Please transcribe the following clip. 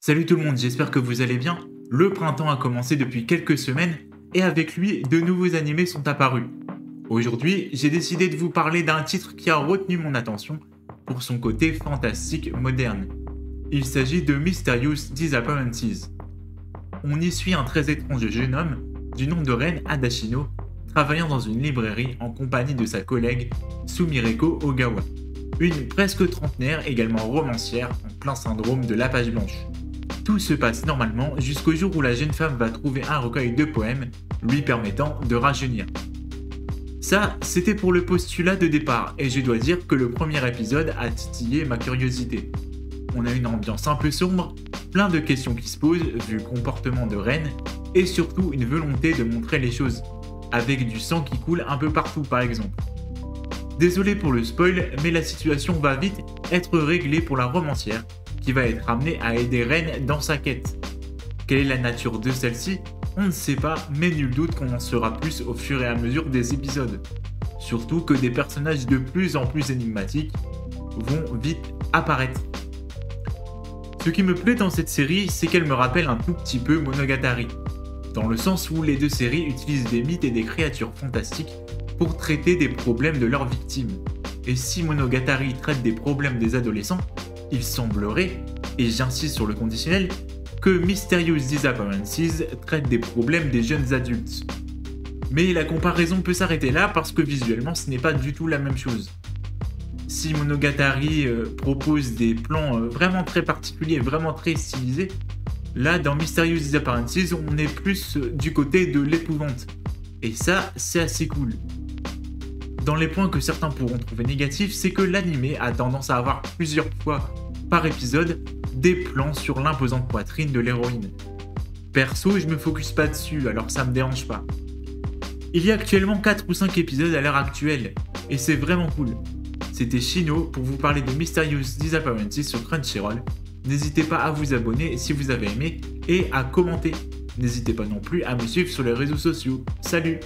Salut tout le monde, j'espère que vous allez bien. Le printemps a commencé depuis quelques semaines et avec lui, de nouveaux animés sont apparus. Aujourd'hui, j'ai décidé de vous parler d'un titre qui a retenu mon attention pour son côté fantastique moderne. Il s'agit de Mysterious Disappearances. On y suit un très étrange jeune homme du nom de Ren Adashino, travaillant dans une librairie en compagnie de sa collègue Sumireko Ogawa, une presque trentenaire également romancière en plein syndrome de la page blanche. Tout se passe normalement jusqu'au jour où la jeune femme va trouver un recueil de poèmes lui permettant de rajeunir. Ça, c'était pour le postulat de départ, et je dois dire que le premier épisode a titillé ma curiosité. On a une ambiance un peu sombre, plein de questions qui se posent vu le comportement de Ren, et surtout une volonté de montrer les choses, avec du sang qui coule un peu partout par exemple. Désolé pour le spoil, mais la situation va vite être réglée pour la romancière, qui va être amenée à aider Ren dans sa quête. Quelle est la nature de celle-ci ? On ne sait pas, mais nul doute qu'on en saura plus au fur et à mesure des épisodes. Surtout que des personnages de plus en plus énigmatiques vont vite apparaître. Ce qui me plaît dans cette série, c'est qu'elle me rappelle un tout petit peu Monogatari, dans le sens où les deux séries utilisent des mythes et des créatures fantastiques pour traiter des problèmes de leurs victimes. Et si Monogatari traite des problèmes des adolescents, il semblerait, et j'insiste sur le conditionnel, que Mysterious Disappearances traite des problèmes des jeunes adultes. Mais la comparaison peut s'arrêter là parce que visuellement ce n'est pas du tout la même chose. Si Monogatari propose des plans vraiment très particuliers, vraiment très stylisés, là dans Mysterious Disappearances on est plus du côté de l'épouvante. Et ça, c'est assez cool. Dans les points que certains pourront trouver négatifs, c'est que l'anime a tendance à avoir plusieurs fois par épisode des plans sur l'imposante poitrine de l'héroïne. Perso, je me focus pas dessus, alors ça me dérange pas. Il y a actuellement 4 ou 5 épisodes à l'heure actuelle, et c'est vraiment cool. C'était Shino pour vous parler de Mysterious Disappearances sur Crunchyroll. N'hésitez pas à vous abonner si vous avez aimé et à commenter. N'hésitez pas non plus à me suivre sur les réseaux sociaux. Salut!